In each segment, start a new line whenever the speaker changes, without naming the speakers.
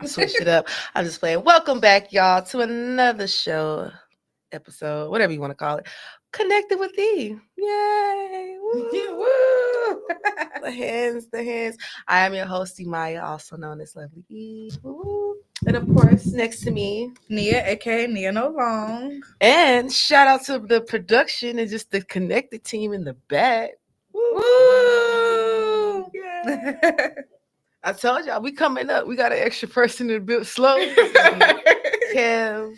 I switched it up. I'm just playing. Welcome back, y'all, to another show, episode, whatever you want to call it. Connected with E. Yay! Woo!
Woo!
The hands, the hands. I am your host, Maya, also known as Lovely E. Woo! And of course, next to me,
Nia, aka Nia No Long.
and shout out to the production and just the connected team in the back.
Woo!
Yeah. I told y'all we coming up. We got an extra person to build slow. Kev,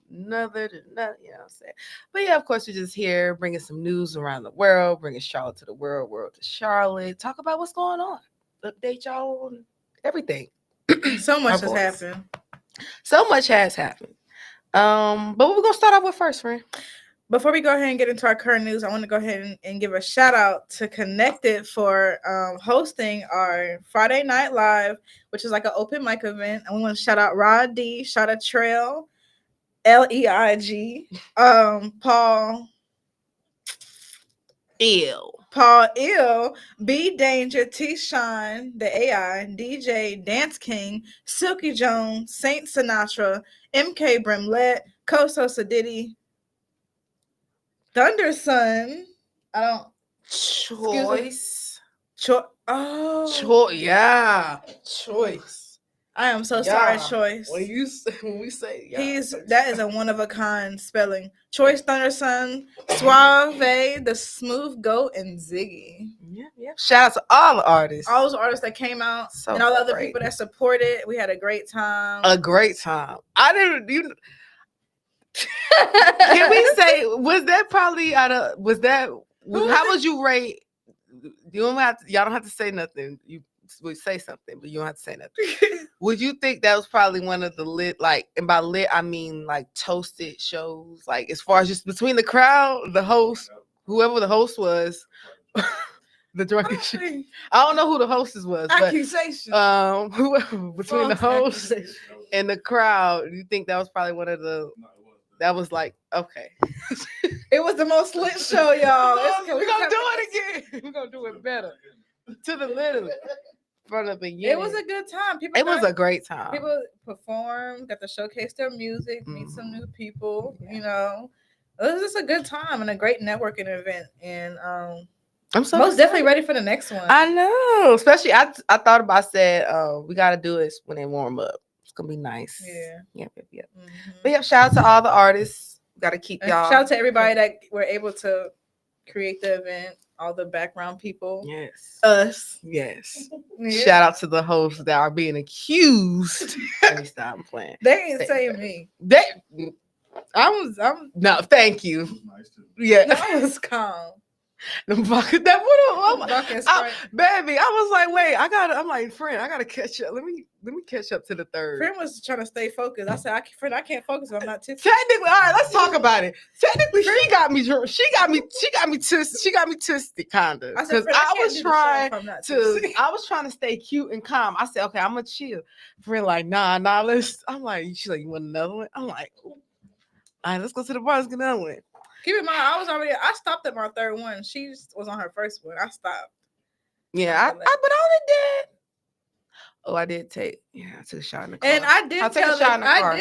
another, you know what I'm saying? But yeah, of course, we're just here bringing some news around the world, bringing Charlotte to the world, world to Charlotte, talk about what's going on, update y'all on everything.
So much
Our
has
voice.
happened.
So much has happened. But what we're gonna start off with first, friend.
Before we go ahead and get into our current news, I want to go ahead and give a shout out to Konnected for hosting our Friday Night Live, which is like an open mic event. And we want to shout out Rod D, shout out Trail, Leig, Paul Ill, B Danger, T Shine, the AI, DJ, Dance King, Silky Jones, Saint Sinatra, MK Brimlett, Koso Sadiddy, Thunder Sun. I don't.
Choice.
Yeah.
Choice.
I am so sorry, Choice.
When we say
that is a one of a kind spelling. Choice, Thunder Sun, Suave, the Smooth Goat, and Ziggy.
Yeah. Shout out to all the artists.
All those artists that came out, and all the other people that supported. We had a great time.
I didn't. Can we say was that probably out of? Was that? How would you rate? Y'all don't have to say nothing. You would say something, but you don't have to say nothing. Would you think that was probably one of the lit, like, and by lit I mean like toasted shows, like as far as just between the crowd, the host, whoever the host was, the drunken shit. I don't know who the hostess was, but whoever between the host and the crowd, you think that was probably one of the? That was like, okay.
It was the most lit show, y'all.
We're gonna do it again. We're gonna do it better. To the literally. From the beginning.
It was a good time.
It was a great time.
People performed, got to showcase their music, meet some new people, you know. It was just a good time and a great networking event. And I'm so most definitely ready for the next one.
I know. Especially I thought about we gotta do it when they warm up. It's gonna be nice. Yeah. Mm-hmm. But yeah, shout out to all the artists. Gotta keep y'all.
Shout out to everybody that were able to create the event, all the background people.
Yes.
Us.
Yes. Yeah. Shout out to the hosts that are being accused. Let me stop playing.
They ain't saying me.
I'm no, thank you. Yeah.
I was calm.
Baby, I was like, wait, I'm like, friend, I gotta catch up. Let me catch up to the third.
Friend was trying to stay focused. I said, I can't focus if I'm not tipsy.
Technically, all right, let's talk about it. Technically, she got me twisted. She got me twisted, kinda. Because I was trying to stay cute and calm. I said, okay, I'm gonna chill. Friend, like, nah, I'm like, she's like, you want another one? I'm like, all right, let's go to the bar. Let's get another one.
Keep in mind, I stopped at my third one. She was on her first one. I stopped.
Yeah, but I only did. Oh, I did take. Yeah, I took a shot in the car.
And I did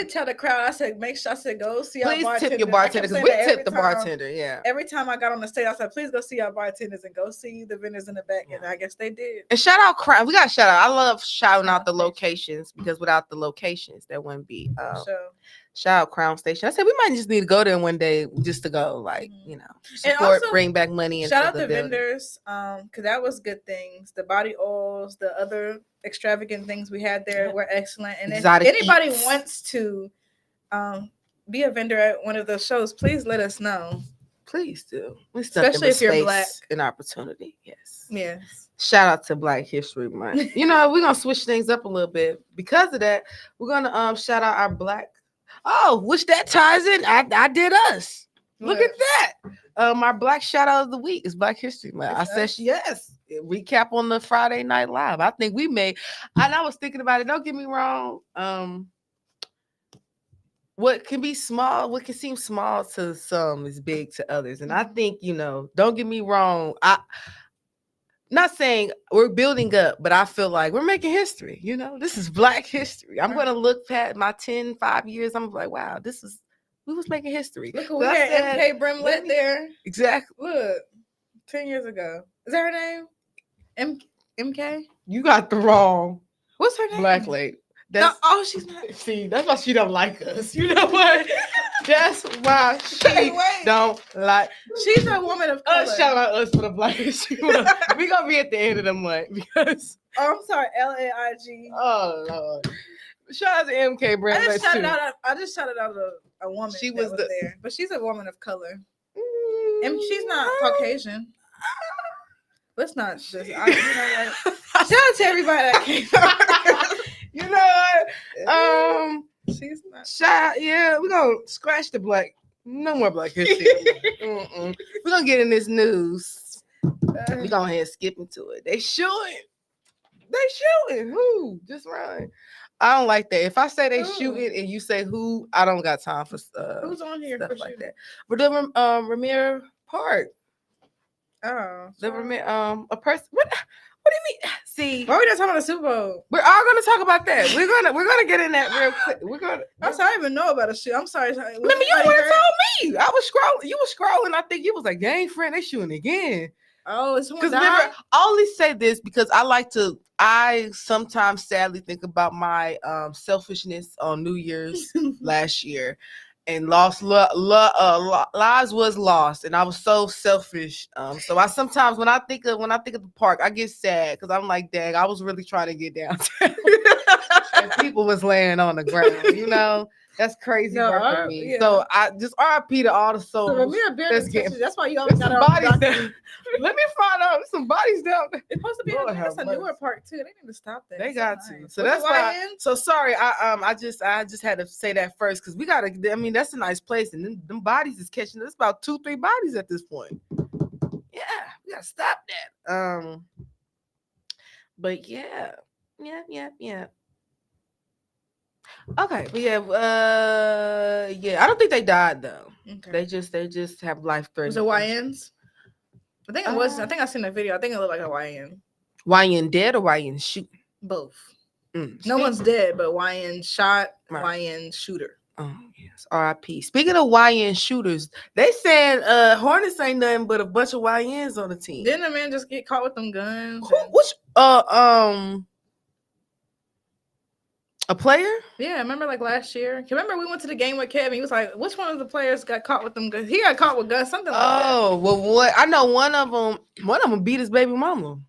tell the crowd. I said, make sure. I said, go see our bartender.
Please tip your bartender because we tipped the bartender. Yeah.
Every time I got on the stage, I said, please go see our bartenders and go see the vendors in the back. Yeah. And I guess they did.
And shout out Crown. We got to shout out. I love shouting out the locations because without the locations, there wouldn't be. Shout out Crown Station. I said we might just need to go there one day just to go, like, you know, support, also, bring back money.
Shout out the vendors, because that was good things. The body oils, the other extravagant things we had there were excellent. And exotic if anybody wants to be a vendor at one of those shows, please let us know.
Please do.
Especially if you're Black.
An opportunity. Yes.
Yes.
Shout out to Black History Month. You know, we're gonna switch things up a little bit. Because of that, we're gonna shout out our Black. Oh, which that ties in. I did us. Look at that. Our Black shout out of the week is Black History Month. I said yes. Recap on the Friday Night Live. I think we made. And I was thinking about it. Don't get me wrong. What can be small, what can seem small to some is big to others. And I think, you know, don't get me wrong. not saying we're building up, but I feel like we're making history. You know, this is Black history. I'm gonna look past my 5 years. I'm like, wow, we was making history.
Look, we had MK Brimlett there.
Exactly.
Look, 10 years ago. Is that her name? MK?
You got the wrong.
What's her name?
Black lady.
She's not.
See, that's why she don't like us. You know what? That's why she don't like.
She's a woman of color.
Shout out us for the Black history. We're gonna be at the end of the month because.
Oh, I'm sorry, LAIG.
Oh Lord. Shout out to MK Brand.
I just shouted out a woman. She was there, but she's a woman of color, and she's not Caucasian. Let's not just. Shout out to everybody that came.
You know what?
She's not.
Yeah, we're gonna scratch the Black. No more Black history. We're gonna get in this news. We're gonna head skip into it. They shooting. Who? Just run. I don't like that. If I say they shooting and you say who, I don't got time for
who's on here
stuff
for
like
shooting?
that. But the Ramir Park.
Oh,
the Ramir a person. What do you mean? See,
why are we not talking about the Super Bowl?
We're all gonna talk about that. We're gonna get in that real quick.
I'm sorry, I didn't even know about a shoot. I'm sorry.
Remember, you would have told me. I was scrolling. You were scrolling. I think you was like, "Gang friend, they shooting again."
Oh, it's someone
because I only say this because I sometimes sadly think about my selfishness on New Year's last year, and lives was lost, and I was so selfish. So I sometimes when I think of the park, I get sad because I'm like, dang, I was really trying to get downtown, and people was laying on the ground, you know. That's crazy work for me. Yeah. So I just RIP to all the souls.
So that's why you always got
bodies down. Let me find out some bodies down there.
It's supposed to be a newer park too. They need to stop that.
They got to. So that's why. So sorry. I just had to say that first because we gotta. I mean, that's a nice place, and them bodies is catching. There's about 2-3 bodies at this point. Yeah, we gotta stop that. But yeah. Okay, but yeah. I don't think they died though. Okay. They just have life threatening.
Was it YNs? I think it was. I think I seen the video. I think it looked like a YN.
YN dead or YN shoot?
Both. No one's dead, but YN shot. Right. YN shooter.
Oh yes, RIP. Speaking of YN shooters, they said Hornets ain't nothing but a bunch of YNs on the team.
Didn't a man just get caught with them guns?
A player?
Yeah, remember like last year? Remember we went to the game with Kevin. He was like, "Which one of the players got caught with them guns?" He got caught with guns, something like that.
Oh, well, what? I know one of them beat his baby mama.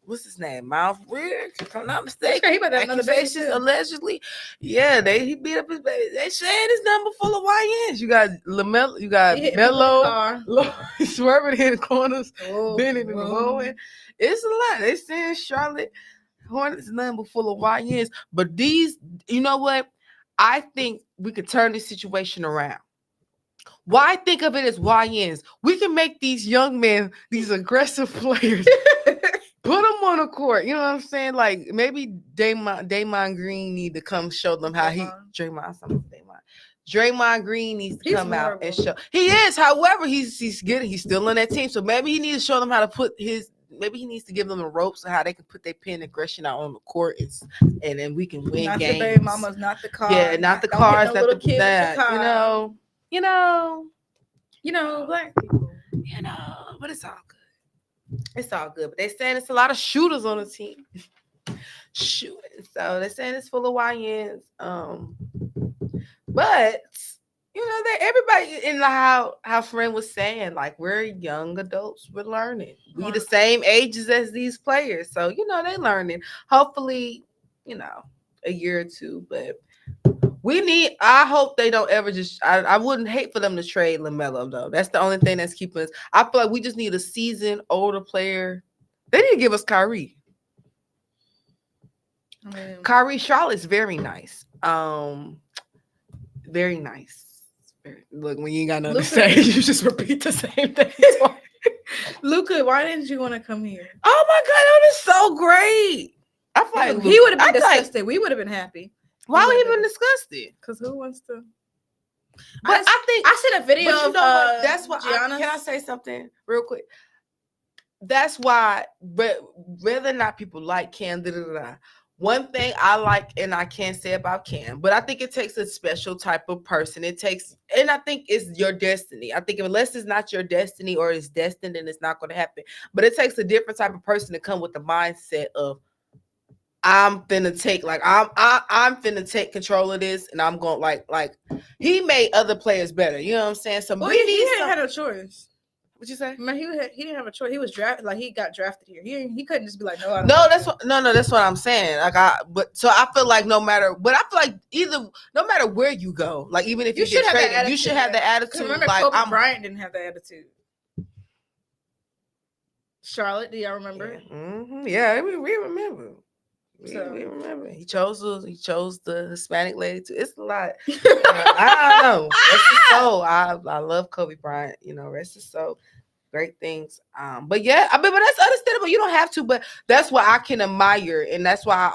What's his name? Miles Weird, if I'm not mistaken.
He about to have another baby
allegedly. Yeah, he beat up his baby. They saying his number full of YNs. You got LaMelo, you got Melo, swerving in the corners, bending and rolling. It's a lot. They saying Charlotte Hornets number full of YNs, but these, you know what? I think we could turn this situation around. Why think of it as YNs? We can make these young men, these aggressive players, put them on the court. You know what I'm saying? Like maybe Draymond Green need to come show them how Draymond Green needs to come out and show. He is, however, he's good. He's still on that team, so maybe he needs to show them how to put his. Maybe he needs to give them the ropes of how they can put their pen aggression out on the court, and then we can win
not
games.
The baby mamas, not the cars.
Yeah, not the cars. Not the kids. You know, black people. But it's all good. It's all good. But they're saying it's a lot of shooters on the team. Shooting. So they're saying it's full of YNs. But everybody in how friend was saying, like, we're young adults, we're learning. We the same ages as these players. So, they learning. Hopefully, a year or two. But I hope they don't ever I wouldn't hate for them to trade LaMelo, though. That's the only thing that's keeping us. I feel like we just need a seasoned, older player. They need to give us Kyrie. Kyrie Charlotte's very nice. Very nice. Look, when you ain't got nothing to say, you just repeat the same thing.
Luka, why didn't you want to come here?
Oh my God, that is so great. I feel like
he would have been disgusted. We would have been happy.
Why would he been disgusted?
Because who wants to?
But I think
I seen a video of
that's what
Gianna.
Can I say something real quick? that's why, but whether or not people like Cam, one thing I like, and I can't say about Cam, but I think it takes a special type of person. It takes, and I think it's your destiny. I think unless it's not your destiny or it's destined, then it's not going to happen. But it takes a different type of person to come with the mindset of I'm finna take, like I'm finna take control of this, and I'm going like he made other players better. You know what I'm saying? So
Well, he didn't have no choice.
What you say?
Man, he didn't have a choice. He was drafted, like he got drafted here. He couldn't just be like, no, I don't
No,
like
that's
that.
what that's what I'm saying. But so I feel like no matter, but I feel like no matter where you go, like even if you get traded, you should have the attitude.
Remember,
like
Kobe Bryant didn't have that attitude. Charlotte, do y'all remember?
Yeah, yeah, we remember. We remember. He chose the Hispanic lady too. It's a lot. I don't know. Rest his soul. I love Kobe Bryant. Rest his soul. Great things. But yeah, I mean, but that's understandable. You don't have to, but that's what I can admire, and that's why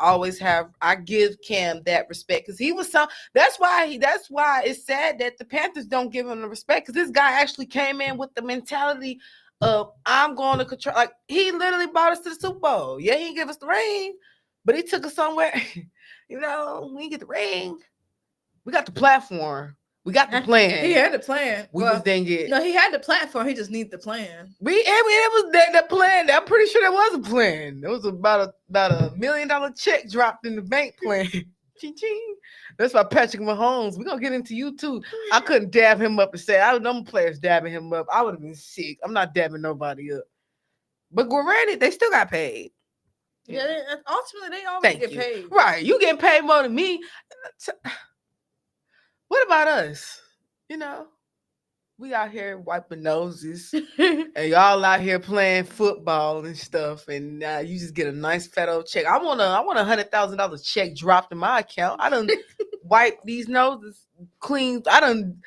I give Cam that respect, because he was that's why it's sad that the Panthers don't give him the respect, because this guy actually came in with the mentality of I'm going to control. Like, he literally brought us to the Super Bowl. Yeah, he didn't give us the ring, but he took us somewhere. We didn't get the ring. We got the platform. We got the plan.
He had the plan.
We just didn't get.
No, he had the platform. He just needed the plan.
It was the plan. I'm pretty sure there was a plan. There was about a $1 million check dropped in the bank plan. Ching ching. That's why Patrick Mahomes. We're gonna get into you too. I couldn't dab him up and say I was them players dabbing him up. I would have been sick. I'm not dabbing nobody up. But granted, they still got paid.
Yeah, ultimately they always get paid.
Right. You getting paid more than me. What about us? We out here wiping noses, and y'all out here playing football and stuff, and you just get a nice fat old check. I want a $100,000 check dropped in my account. I done wipe these noses clean. I done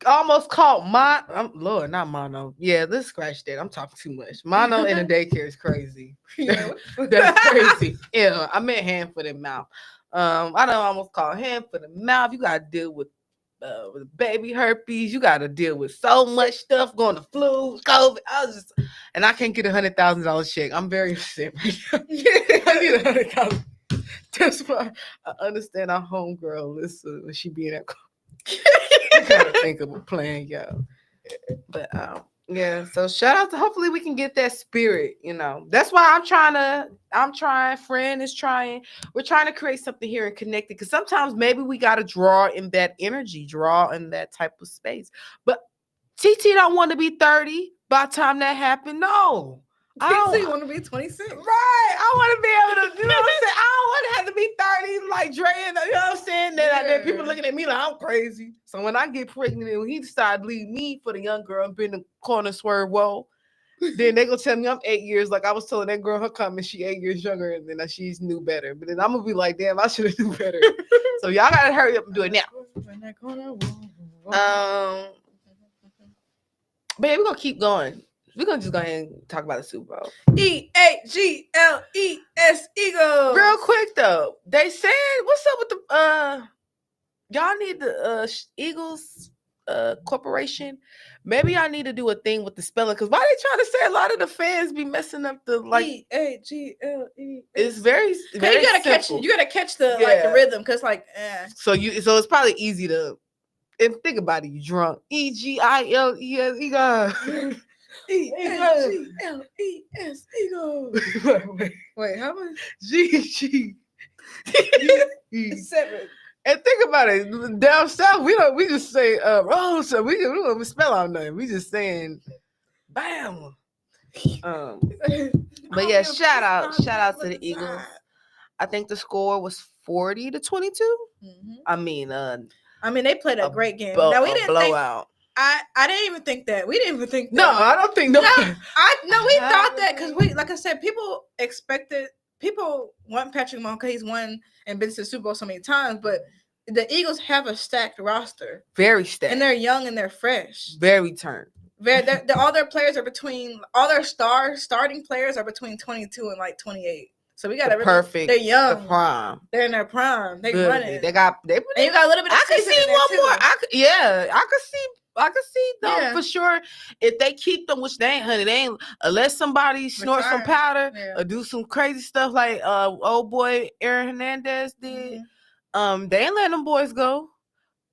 almost caught Lord, not mono. Yeah, let's scratch that. I'm talking too much. Mono in a daycare is crazy. That's crazy. Yeah, I meant hand, foot, and mouth. I done almost called hand, foot, and mouth. You gotta deal with baby herpes. You gotta deal with so much stuff, going to flu, COVID. And I can't get $100,000 check. I'm very upset right now. I need $100,000. That's why I understand our homegirl Lisa when she be in that car. I gotta think of a plan, y'all. But yeah, so shout out to, hopefully we can get that spirit, That's why I'm trying, friend is trying. We're trying to create something here and connect it, because sometimes maybe we gotta draw in that energy, draw in that type of space. But TT don't want to be 30 by the time that happened. No.
TT want to be 26.
Right. I want to be able to, you know what I'm saying? I don't want to have to be 30 like Dre, you know what I'm saying? Then people looking at me like I'm crazy. So when I get pregnant and he decided to leave me for the young girl and be in the corner swerve, whoa, then they gonna tell me I'm 8 years. Like I was telling that girl her comment, she 8 years younger, and then she's knew better. But then I'm gonna be like, damn, I should have knew better. So y'all gotta hurry up and do it now. But we're gonna keep going. We're gonna just go ahead and talk about the Super Bowl.
EAGLES Eagles.
Real quick though, they said, what's up with the y'all need the Eagles corporation? Maybe y'all need to do a thing with the spelling, because why they trying to say a lot of the fans be messing up the like
EAGLE.
It's very
you gotta
simple.
catch the like the rhythm, because
so it's probably easy to, and think about it, you drunk. EGILES Eagles.
EAGLES Eagles. Wait, how much?
G.
7.
And think about it, down south, we just say so we don't spell out nothing. We just saying bam. But yeah, shout out to the Eagles. I think the score was 40-22.
Mm-hmm.
I mean,
they played a great game. Now we didn't
blowout.
I didn't even think that. We didn't even think that.
No, I don't think
we thought that, because like I said, people want Patrick Mahomes because he's won and been to the Super Bowl so many times, but the Eagles have a stacked roster.
Very stacked.
And they're young and they're fresh.
Very turned.
All their players are all their starting players are between 22 and like 28. So we got
perfect.
They're young.
The prime.
They're in their prime. They
running.
And
They got
you got a little bit of
I could see one more. I could see I can see though
Yeah.
for sure if they keep them, which they ain't, honey, they ain't unless somebody snorts some
Retire.
powder
Yeah.
or do some crazy stuff like old boy Aaron Hernandez did.
Mhm.
They ain't letting them boys go.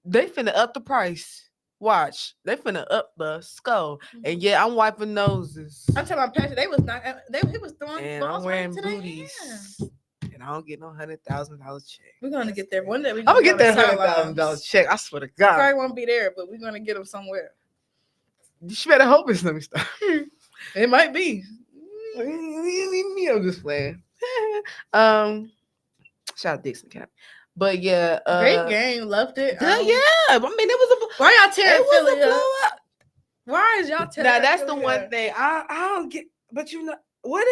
They finna up the price. Watch, they finna up the skull, and yeah, I'm wiping noses.
I'm talking about Patrick. They was not. He was throwing
And I'm
balls
wearing
right to their
booties,
hands.
and I don't get no $100,000 check.
We're gonna get there one day. We're
I'm
gonna
gonna
be
get
on the
that $100,000
sidelines.
check. I swear to
We
God.
probably won't be there, but we're gonna get them somewhere.
You better hope it's let me stop.
It might be.
Me, I'm just playing. Shout out Dixon Cap. But yeah,
Great game. Loved it.
yeah. I mean, it was
Why y'all
a
tearing Philly up?
blowout.
Why is y'all tearing?
Now that's the
Philly
one
up?
thing I don't get. But you know what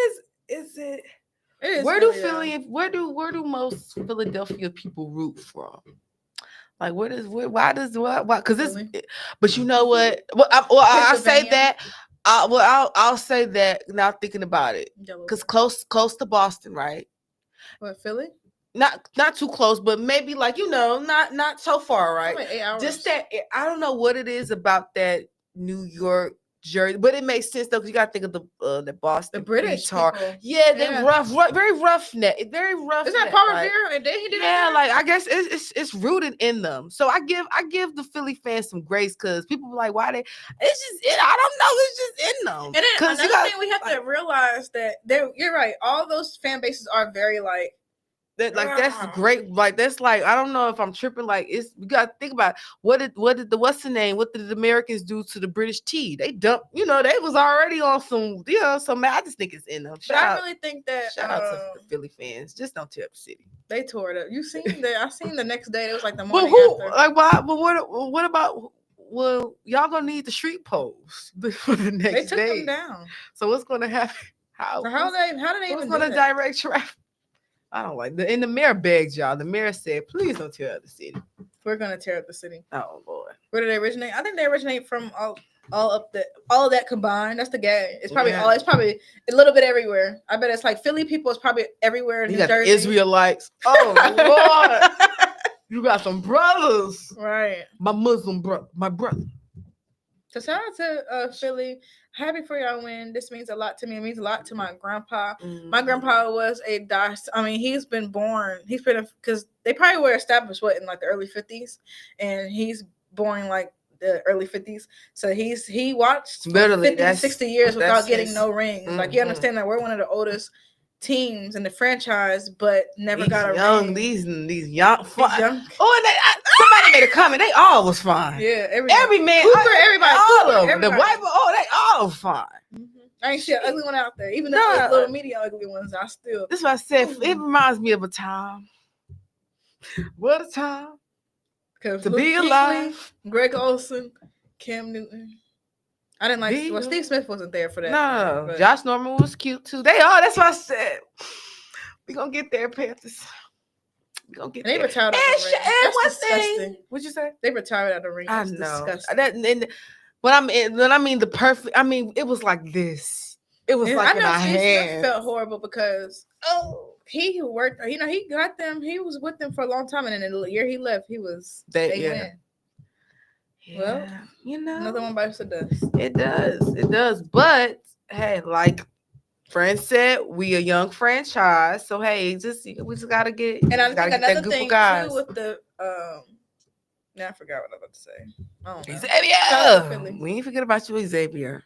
is it?
It is
Where do
Philly, y'all.
where do most Philadelphia people root from? Like why because it's
Philly.
but you know what? I say
Pennsylvania.
that. I'll say that now thinking about it because close to Boston, right?
What, Philly?
Not too close, but maybe like not so far, right?
Like 8 hours.
Just that I don't know what it is about that New York Jersey, but it makes sense though because you got to think of the Boston
The British
tar.
people.
Yeah, they're
Yeah.
rough, very roughneck, very rough.
Is that Paul Revere? And then he did
Yeah,
it.
like I guess it's rooted in them. So I give the Philly fans some grace because people be like, why they? It's just I don't know. It's just in them.
And then another thing we have to realize that you're right. All those fan bases are very like.
That's great. Like that's like I don't know if I'm tripping. Like it's you gotta think about what did what's the name? What did the Americans do to the British tea? They dumped. They was already on some. So man, I just think it's in them.
But I really think that
shout out to the Philly fans. Just don't tear up the city.
They tore it up. You seen that? I seen the next day. It was like the morning
after.
Like
why? But what about? Well, y'all gonna need the street poles for the next day.
They took them down.
So what's gonna happen?
How do they even
gonna direct traffic? I don't like and the mayor begged y'all. The mayor said, please don't tear up the city.
We're gonna tear up the city.
Oh Lord.
Where did they originate? I think they originate from all of that combined. That's the gag. It's probably it's probably a little bit everywhere. I bet it's like Philly people is probably everywhere in New Jersey.
Israelites. Oh Lord. You got some brothers.
Right.
My Muslim brother. My brother.
So shout out to Philly. Happy for y'all win. This means a lot to me. It means a lot to my grandpa. Mm-hmm. My grandpa was he's been born. He's been because they probably were established in like the early 50s, and he's born like the early 50s. So he watched literally 50 to 60 years without getting no rings. Mm-hmm. Like you understand that we're one of the oldest teams in the franchise, but never got a ring.
These young. Oh, and somebody made a comment. They all was fine.
Yeah,
every man,
Cooper, everybody,
all of them. The white, they all fine.
Mm-hmm. I ain't see an ugly one out there. Even the little medium ugly ones, I still.
That's what I said. Mm-hmm. It reminds me of a time. What a time to be alive.
Greg Olson, Cam Newton. I didn't like. Well, Steve Smith wasn't there for that.
No, Josh Norman was cute too. They are. That's what I said. We gonna get there, Panthers. We gonna get there.
They retired out of the ring. That's disgusting.
What'd you say?
They retired out of the ring. That's disgusting.
When I mean the perfect. I mean it was like this. It was like in our hands.
Felt horrible because he worked. He got them. He was with them for a long time, and in the year he left, he was. They win. Yeah, well, another one bites the dust.
It does. But hey, like Friend said, we a young franchise, so hey, we just gotta get.
And I think another thing too with the now I forgot what I was about to say.
Xavier, we ain't forget about you, Xavier.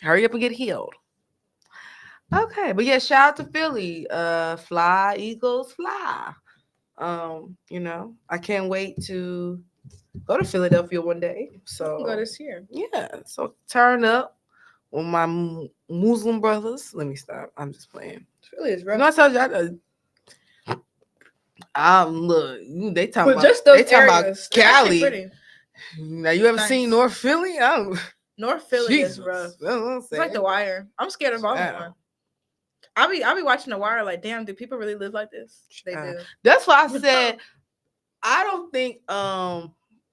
Hurry up and get healed. Okay, but yeah, shout out to Philly. Fly Eagles, fly. I can't wait to go to Philadelphia one day. So
go this year.
Yeah. So turn up with my Muslim brothers. Let me stop. I'm just playing.
Philly is rough.
I told you look, they talking about
just those areas.
Cali. Now you ever seen North Philly?
North Philly is rough. It's like The Wire. I'm scared of Baltimore. I'll be watching The Wire like, damn, do people really live like this? They do.
That's why I said I don't think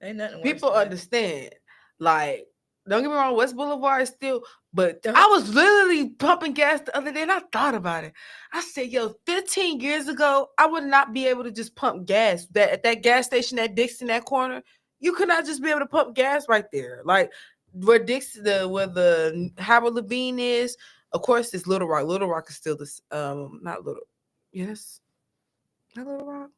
ain't nothing
people understand. Like, don't get me wrong, West Boulevard is still, but I was literally pumping gas the other day and I thought about it. I said, 15 years ago, I would not be able to just pump gas. At that gas station at Dixon, that corner, you could not just be able to pump gas right there. Like where where the Howard Levine is, of course, it's Little Rock. Little Rock is still this not Little, yes, not Little Rock.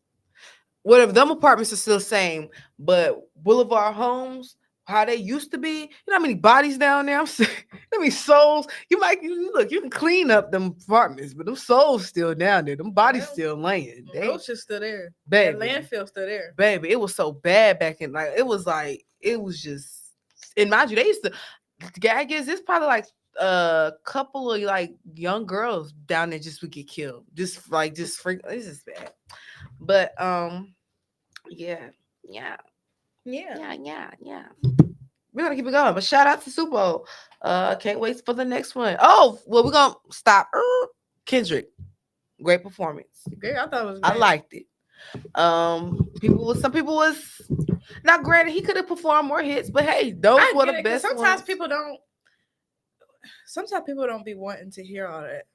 Whatever, them apartments are still the same, but Boulevard Homes, how they used to be, you know how many bodies down there? I'm saying, how many souls? Look, you can clean up them apartments, but them souls still down there. Them bodies
Well,
still laying.
Those shit's still there.
Baby,
That landfill still there.
baby, it was so bad back in like it was just. And mind you, they used to. The gag is it's probably like a couple of like young girls down there just would get killed, just freak. This is bad, but yeah, yeah,
Yeah.
yeah. We're gonna keep it going. But shout out to Super Bowl. Can't wait for the next one. Oh, well, we're gonna stop. Kendrick, great performance.
Great. I thought it was great.
I liked it. Some people was now granted he could have performed more hits, but hey, those were the best.
Sometimes people don't be wanting to hear all that.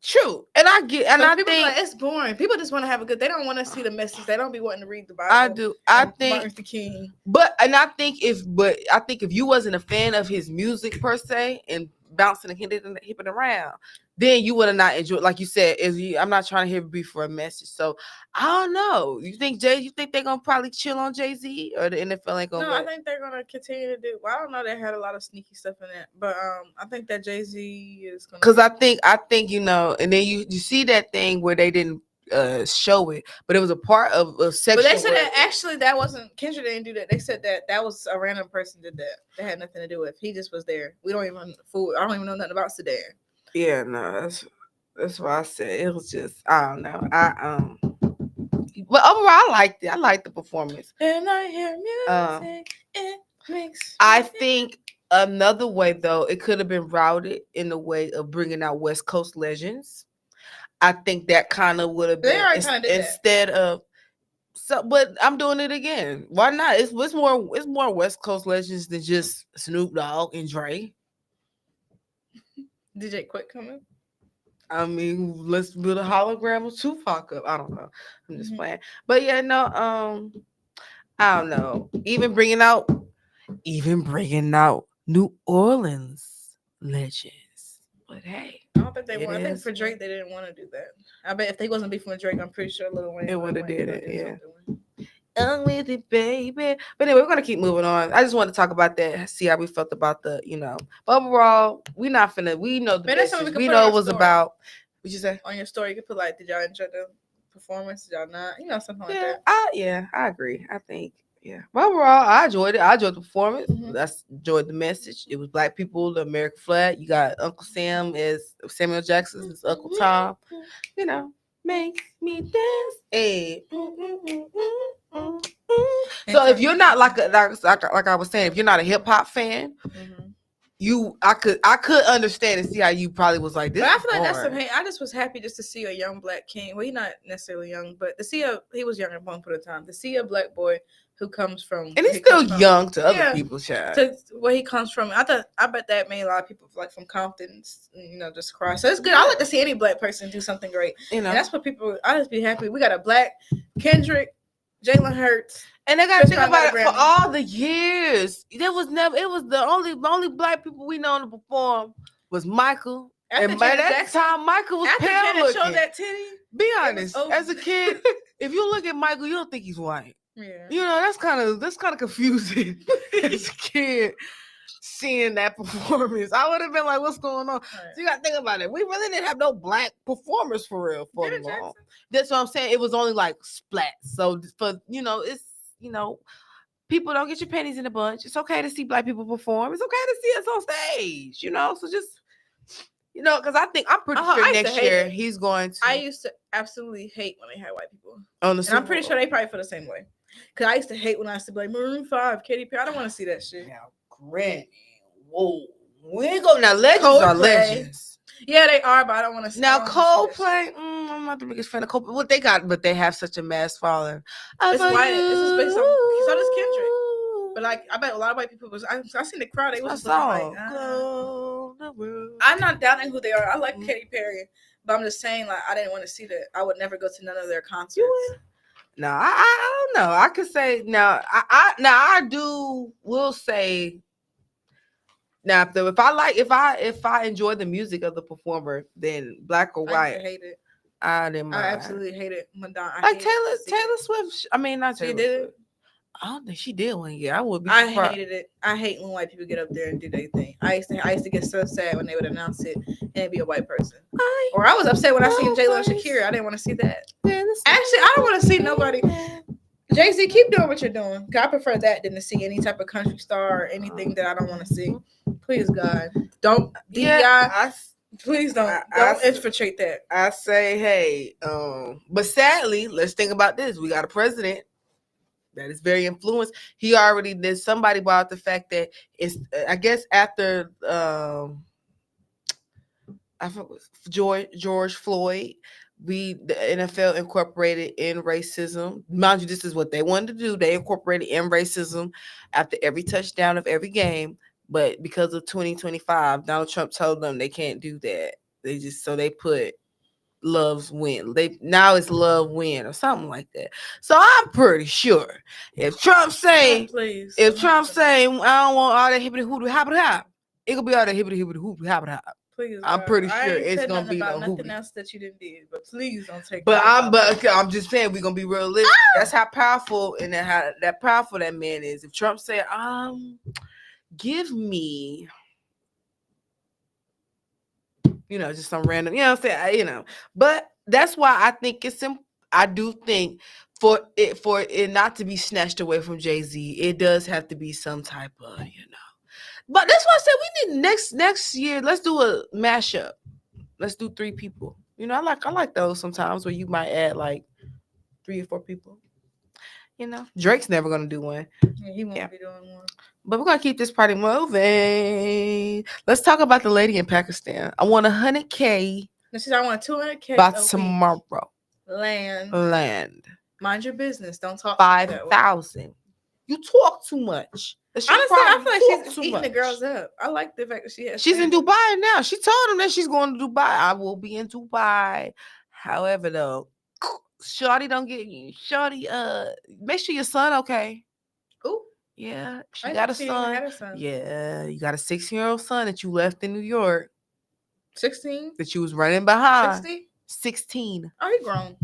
True, and I get, and I
think
like,
it's boring. People just want to have a good. They don't want to see the message. They don't be wanting to read the Bible.
I do. I think
Martin Luther King.
I think if you wasn't a fan of his music per se and bouncing and hipping around, then you would have not enjoyed. Like you said, I'm not trying to hear be for a message. So I don't know. You think they're gonna probably chill on Jay-Z, or the NFL ain't gonna?
No, I think they're gonna continue to do. Well, I don't know. They had a lot of sneaky stuff in it, but I think that Jay-Z is gonna.
Because I think and then you see that thing where they didn't show it, but it was a part of a section.
But they said that actually that wasn't Kendrick. Didn't do that. They said that was a random person did that. That had nothing to do with. He just was there. We don't even fool. I don't even know nothing about Sedan.
Yeah, no, that's why I said it was just I don't know. But overall I liked it. I liked the performance.
And I hear music, it makes.
I think another way though, it could have been routed in the way of bringing out West Coast legends. I think that kind of would have been instead of. So, but I'm doing it again. Why not? It's more West Coast legends than just Snoop Dogg and Dre.
DJ Quick coming.
I mean, let's build a hologram of Tupac up. I don't know. I'm just playing. But yeah, no, I don't know. Even bringing out New Orleans legends. But hey,
I don't think they want. I think for Drake they didn't want to do that. I bet if they wasn't beefing with Drake, I'm pretty sure Lil Wayne
would have did it. Yeah. I'm with it, baby. But anyway, we're gonna keep moving on. I just want to talk about that, see how we felt about the, But overall, we know the message. We know it was about. What'd you say?
On your story, you could put like, did y'all enjoy the performance? Did y'all not? Something like that.
I agree. I think, But overall, I enjoyed it. I enjoyed the performance. I enjoyed the message. It was black people, the American flag. You got Uncle Sam as Samuel Jackson, as Uncle Tom. Make me dance. Hey. So if you're not like I was saying, if you're not a hip hop fan, I could understand and see how you probably was like this.
But I feel like that's the pain. I just was happy just to see a young black king. Well, he's not necessarily young, but he was young at one point in time. To see a black boy who comes from,
and he's still young to other people, child.
To where he comes from, I bet that made a lot of people like from Compton, just cry. So it's good. I like to see any black person do something great. And that's what people. I just be happy. We got a black Kendrick, Jalen Hurts.
And they gotta think about it for all the years. It was the only black people we know to perform was Michael. And by that time, Michael was pale looking.
Showed that titty.
Be honest, as a kid, if you look at Michael, you don't think he's white.
Yeah.
That's kind of confusing as a kid seeing that performance. I would have been like, what's going on? Right. So you gotta think about it. We really didn't have no black performers for real for long. That's what I'm saying. It was only like splats. So for it's people don't get your pennies in a bunch. It's okay to see black people perform. It's okay to see us on stage, So just because I'm pretty sure next year he's going to.
I used to absolutely hate when they had white people on the Super Bowl. I'm pretty sure they probably feel the same way. Because I used to hate when I used to be like Maroon 5, Katy Perry. I don't want to see that shit.
Now, granted, whoa, we ain't go now. Legends Coldplay. Are legends.
Yeah, they are, but I don't want to see.
Now Coldplay, I'm not the biggest fan of Coldplay. What they got, but they have such a mass following.
It's white. This is based on. So does Kendrick. But like, I bet a lot of white people I seen the crowd. They was just like, I'm not doubting who they are. I like Katy Perry, but I'm just saying, like, I didn't want to see that. I would never go to none of their concerts.
No, I know. I could say now. I will say now if I enjoy the music of the performer, then black or
I used to
white,
hate it.
I didn't mind.
I absolutely hate it. Madonna. I
Like
hated to see
Taylor
it.
Swift. I mean, not
She
Taylor
did
Swift.
it.
I don't think she did one yet. I would be
I
surprised.
hated it. I hate when white people get up there and do their thing. I used to get so sad when they would announce it and it'd be a white person. Or I was upset when I seen J-Lo and Shakira. I didn't want to see that. Actually, I don't want to see nobody. Jay-Z, keep doing what you're doing. 'Cause I prefer that than to see any type of country star or anything that I don't want to see. Please, God, don't DEI.
Yeah,
Please don't infiltrate that.
I say, hey, but sadly, let's think about this. We got a president that is very influenced. He already did. Somebody brought up the fact that it's, I guess, after I forgot George Floyd, the NFL incorporated in racism. Mind you, this is what they wanted to do. They incorporated in racism after every touchdown of every game. But because of 2025, Donald Trump told them they can't do that. They put loves win. Now it's love win or something like that. So I'm pretty sure if Trump say,
please,
I don't want all that hippity hoopity hoppity hop, it could be all that hippity hoopity hoopity hoppity hop.
Please,
I'm pretty
I
sure
ain't
it's
said
gonna
nothing
be
about
no
nothing
hoopity.
else that you didn't do. But please don't take.
But I'm just saying we're gonna be realistic. That's how powerful and how that powerful that man is. If Trump said, give me, just some random, I'm saying, but that's why I think it's I do think for it not to be snatched away from Jay-Z, it does have to be some type of, But that's why I said we need next year. Let's do a mashup. Let's do 3 people. I like those sometimes where you might add like 3 or 4 people. Drake's never gonna do one.
Yeah, he won't be doing one.
But we're gonna keep this party moving. Let's talk about the lady in Pakistan. I want 100K.
I want 200K
by tomorrow.
Land. Mind your business. Don't talk.
5,000. You talk too much.
Honestly, I feel like she's eating the girls up. I like the fact that she's
in Dubai now. She told him that she's going to Dubai. I will be in Dubai. However, though, Shorty don't get you. Shorty, make sure your son okay.
Ooh.
Yeah, she got a son. Yeah, you got a 16-year-old son that you left in New York.
16?
That you was running behind.
60?
16.
Oh, he grown.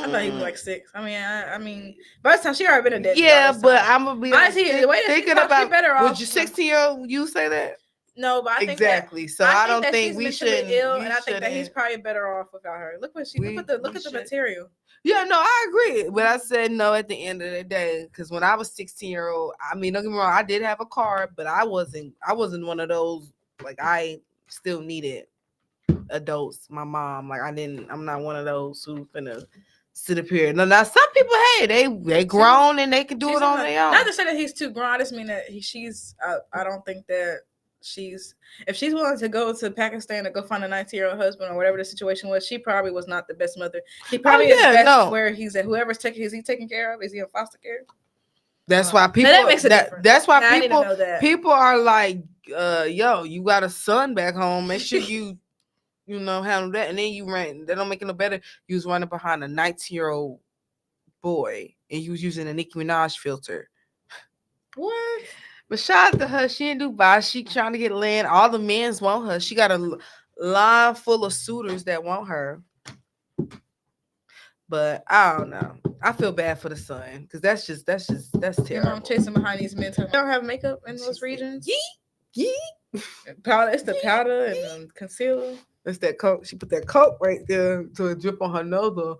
I thought he was like 6. I mean, by the time she already been a dead.
Yeah, but I'm gonna be
honestly, the way that thinking about better off.
Would you 16-year-old you say that?
No, but I think
exactly. So I don't think we should.
Ill, and I think that he's probably better off without her. Look at the material.
Yeah, no, I agree. But I said no at the end of the day because when I was 16-year-old, I mean, don't get me wrong, I did have a car, but I wasn't one of those. Like I still needed adults. My mom, like I'm not one of those who finna sit up here. No, now some people, hey, they grown and they can do it on their own.
Not to say that he's too grown. I just mean that she's. I don't think that. If she's willing to go to Pakistan to go find a 19-year-old husband or whatever the situation was, she probably was not the best mother. He probably is best where he's at. Whoever's is he taken care of? Is he in foster care?
That's why people.
That makes a difference.
That's why people are like, yo, you got a son back home. Make sure you handle that. And then you ran. That don't make it no better. You was running behind a 19-year-old boy and you was using a Nicki Minaj filter.
What?
But shout out to her. She in Dubai. She trying to get land. All the men's want her. She got a line full of suitors that want her. But I don't know. I feel bad for the son because that's terrible.
Your mom chasing behind these men. They don't have makeup in those regions. Yee. Powder. It's the powder and concealer.
It's that coat. She put that coat right there to drip on her nose.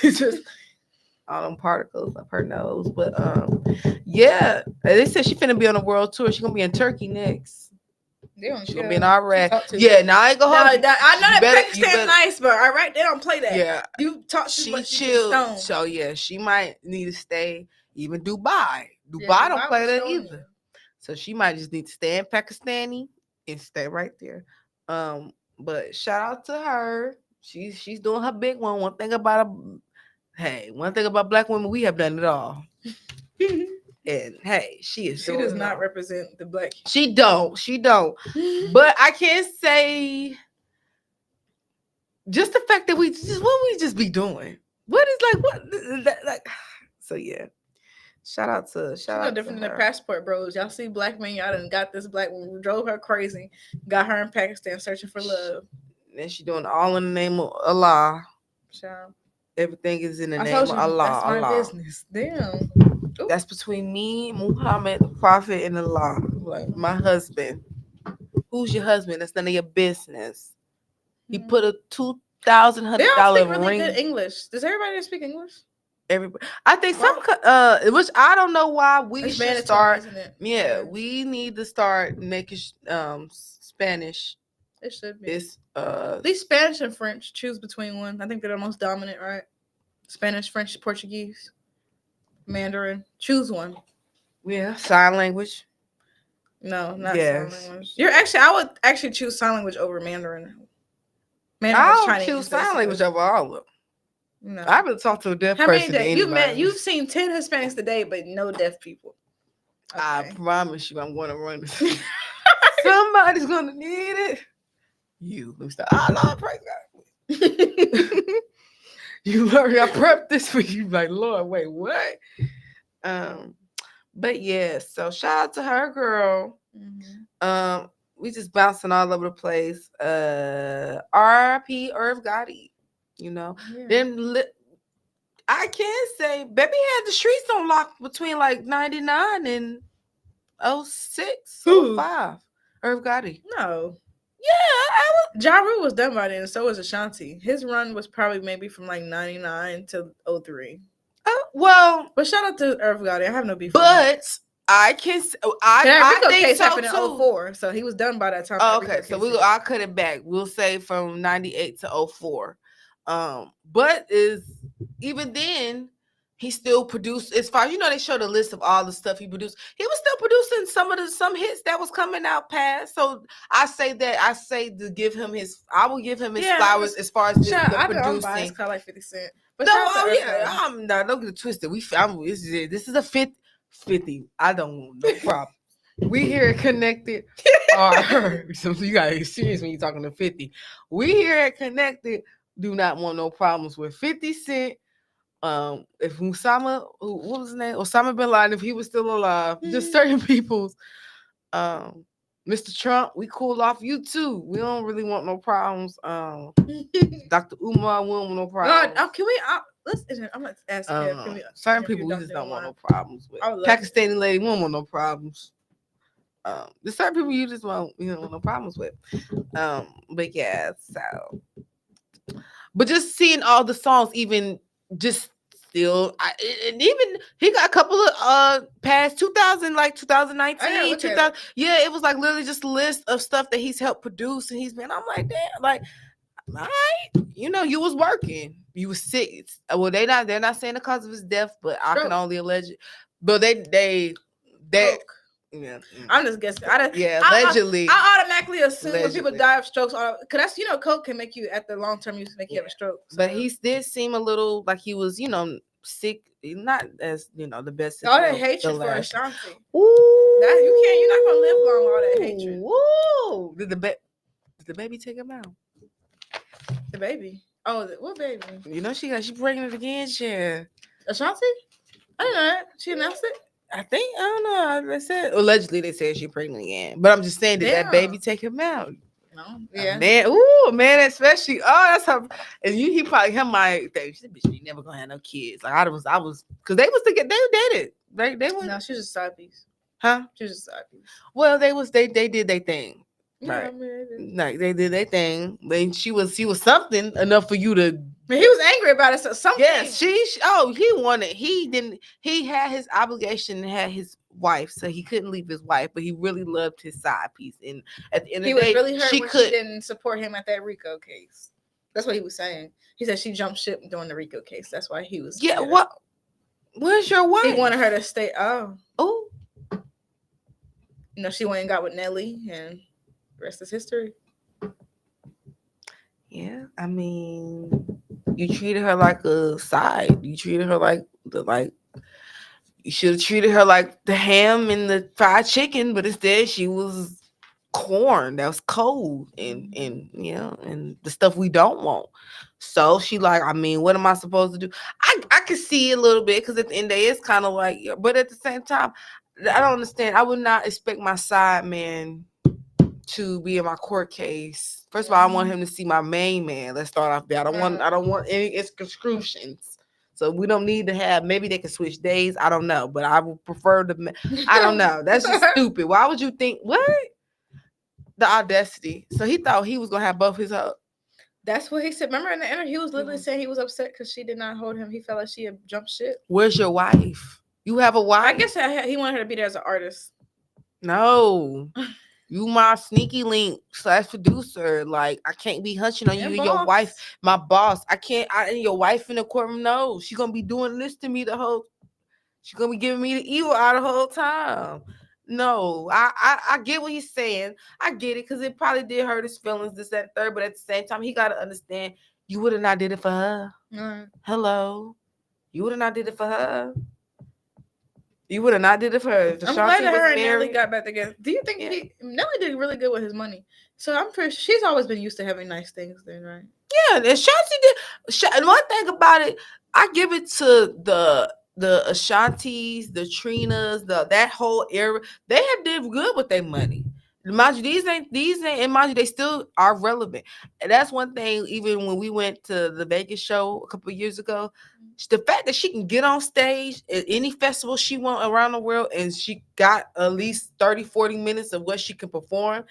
Just all them particles up her nose. But yeah, they said she finna be on a world tour. She gonna be in Turkey next. She gonna be in Iraq. Yeah, now I ain't gonna hold.
I know that Pakistan's nice, but Iraq they don't play that.
Yeah,
you talk.
She chilled. So yeah, she might need to stay. Even Dubai. Dubai don't play that either. So she might just need to stay in Pakistani and stay right there. But shout out to her. She's doing her big one. One thing about Black women, we have done it all. And hey, she
does not represent the Black.
She don't. But I can't say just the fact that what we just be doing. What is like what like so yeah.
She's
Shout
no
out to
different than the
her.
passport bros. Y'all see Black Man, y'all done got this black woman, drove her crazy, got her in Pakistan searching for love.
And she doing all in the name of Allah.
Child.
Everything is in the
I
name
told
of
you
Allah.
that's my
Allah.
business. Damn. Ooh.
That's between me, Muhammad, the Prophet, and Allah. Like my husband. Who's your husband? That's none of your business. He put a $2,000
They all speak really
ring.
good English. Does everybody speak English?
Everybody, I think
Wow.
which I don't know why we
It's
should
mandatory,
start.
isn't it?
Yeah, we need to start making Spanish.
It should be.
It's
At least Spanish and French. Choose between one. I think they're the most dominant, right? Spanish, French, Portuguese, Mandarin. Choose one.
yeah, sign language.
No, not
Yes.
sign language. I would actually choose sign language over Mandarin. Mandarin is
I'll
Chinese.
choose sign
basically.
language over all of them.
No.
I haven't talked to a deaf
How many
person.
you've seen 10 Hispanics today, but no deaf people. Okay.
I promise you, I'm going to run this. Somebody's gonna need it. You. Let me stop. Lord, praise God. You learn. I prepped this for you. Like, Lord, wait, what? But yeah. So shout out to her, girl.
Mm-hmm.
We just bouncing all over the place. R.I.P. Irv Gotti. You know.
Yeah.
Then I can say, baby had the streets on lock between like 99 and 06, 05. Irv Gotti.
No.
Yeah,
Ja Rule was done by then, so was Ashanti. His run was probably maybe from like 99 to 03.
Well,
but shout out to Irv Gotti. I have no beef.
But I can. I think
case
so
happened
too.
in 04, so he was done by that time.
Okay, so I'll cut it back. We'll say from 98 to 04. But even then he still produced, as far as they showed a list of all the stuff he produced. He was still producing some hits that was coming out past. So I say to give him I will give him his flowers as far as the producing.
I'm biased, I like 50 Cent. But
I'm not. Don't get it twisted. This is a 50. I don't want no problem. We here at Konnected are so you gotta be serious when you're talking to 50. We here at Konnected do not want no problems with 50 Cent. If Osama bin Laden, if he was still alive, just certain people's Mr. Trump, we cool off you too. We don't really want no problems. Dr. Umar, we don't want no problems.
Can we? I'm gonna ask you.
Certain people we just don't want no problems with. Pakistani lady, we don't want no problems. There's certain people you just want no problems with. But yeah, so. But just seeing all the songs, even just still, and even he got a couple of past 2000, like 2019, 2000. Yeah, it was like literally just a list of stuff that he's helped produce, and I'm like, damn, like, all right, you was working, you was sick. Well, they're not saying the cause of his death, but I can only allege it. But they. Yeah,
I'm just guessing.
Allegedly.
I automatically assume when people die of strokes, because that's coke can make you at the long term use make you have a stroke. So.
But he did seem a little like he was, sick, not as the best.
All that hatred for Ashanti.
Ooh,
you're not gonna live long with all that hatred.
Ooh, did the baby take him out?
The baby. Oh, what baby?
She pregnant again, yeah.
Ashanti? I didn't know that. She announced it.
I don't know. They said allegedly they said she's pregnant again, but I'm just saying, did that baby take him out?
No, yeah,
man, especially that's her. And he probably might think this bitch ain't never gonna have no kids. Like I was, because they was together, they dated. They were.
No, she's just side piece.
Huh?
She's just side piece.
Well, they did their thing.
Right.
Yeah, I mean, like they did their thing. Then she was something enough for you to.
He was angry about it. So something.
Yes, he had his obligation and had his wife, so he couldn't leave his wife, but he really loved his side piece. And at the end of the day,
he was really hurt when she didn't support him at that RICO case. That's what he was saying. He said she jumped ship during the RICO case. That's why he was.
Yeah. What? Where's your wife?
He wanted her to stay.
Oh.
She went and got with Nelly, and the rest is history.
Yeah, I mean, you treated her like a side. You treated her like you should have treated her like the ham and the fried chicken, but instead she was corn that was cold and and the stuff we don't want. So she like, I mean, what am I supposed to do? I can see a little bit because at the end of the day, it's kind of like, but at the same time, I don't understand. I would not expect my side man to be in my court case. First of all, I want him to see my main man. Let's start off there. I don't want any excruciations. So we don't need to have. Maybe they can switch days. I don't know, but I would prefer the. I don't know. That's just stupid. Why would you think what? The audacity. So he thought he was gonna have both his.
That's what he said. Remember in the interview, he was literally saying he was upset because she did not hold him. He felt like she had jumped ship.
Where's your wife? You have a wife?
I guess he wanted her to be there as an artist.
No. You my sneaky link / producer. Like, I can't be hunching on you and your wife, my boss. I can't. And your wife in the courtroom. No, she's gonna be doing this to me the whole. She's gonna be giving me the evil out the whole time. No, I get what he's saying. I get it because it probably did hurt his feelings, this, that, third. But at the same time, he gotta understand you would have not did it for her. Hello, you would have not did it for her. You would have not did it for her.
I'm glad that her and Nelly got back together. Do you think Nelly did really good with his money? So I'm pretty sure she's always been used to having nice things then, right?
Yeah, and Shanti did. And one thing about it, I give it to the Ashantis, the Trinas, that whole era. They have did good with their money. Mind you, these ain't, and mind you, they still are relevant. And that's one thing. Even when we went to the Vegas show a couple of years ago, the fact that she can get on stage at any festival she want around the world, and she got at least 30, 40 minutes of what she can perform.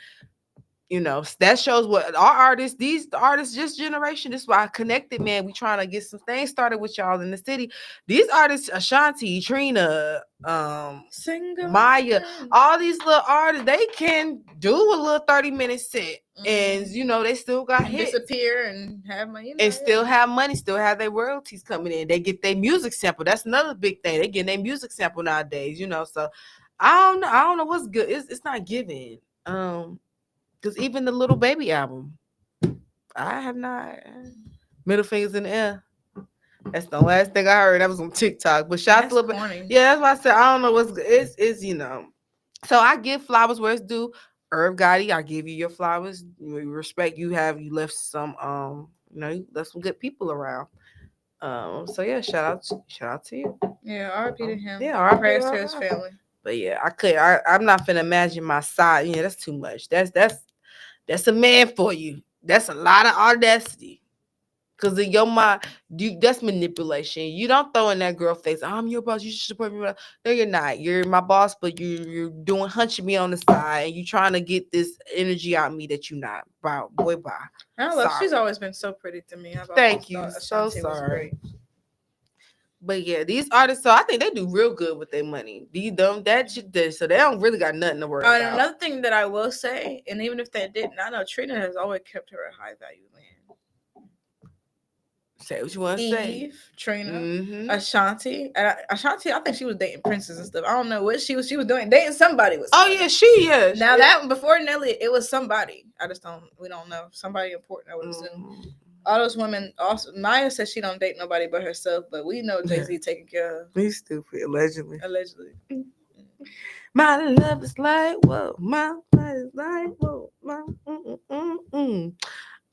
That shows what our artists, these artists, this generation, this is why I Konnected, man. We trying to get some things started with y'all in the city. These artists, Ashanti, Trina, Maya, all these little artists, they can do a little 30-minute set. And they still got hits.
Disappear and have money.
And still have money, still have their royalties coming in. They get their music sample. That's another big thing. They get their music sample nowadays, so I don't know what's good. It's not giving. Because even the Little Baby album, I have not. Middle fingers in the air. That's the last thing I heard. That was on TikTok. But shout out to Little Baby. Yeah, that's why I said I don't know what's good. It's So I give flowers where it's due. Irv Gotti, I give you your flowers. We respect you. You left some you left some good people around. So yeah, shout out to you.
Yeah, R.I.P. to him.
Yeah, R.I.P.
prayers to his family.
But yeah, I'm not finna imagine my side. Yeah, that's too much. That's a man for you. That's a lot of audacity. Because in your mind, that's manipulation. You don't throw in that girl face, I'm your boss, you should support me. No, you're not. You're my boss, but you're hunching me on the side. And you trying to get this energy out of me that you're not. Bye.
I love. She's always been so pretty to me.
Thank you. So sorry. But yeah, these artists, so I think they do real good with their money. So they don't really got nothing to worry about.
And another thing that I will say, and even if they didn't, I know Trina has always kept her a high value man.
Say what you want to say.
Trina, Ashanti. And Ashanti, I think she was dating princes and stuff. I don't know what she was doing. Dating somebody with somebody. Now that before Nelly, it was somebody. We don't know. Somebody important, I would assume. All those women also. Maya says she don't date nobody but herself, but we know Jay-Z taking care of.
He's stupid, allegedly. My love is like whoa, my love is like whoa, my.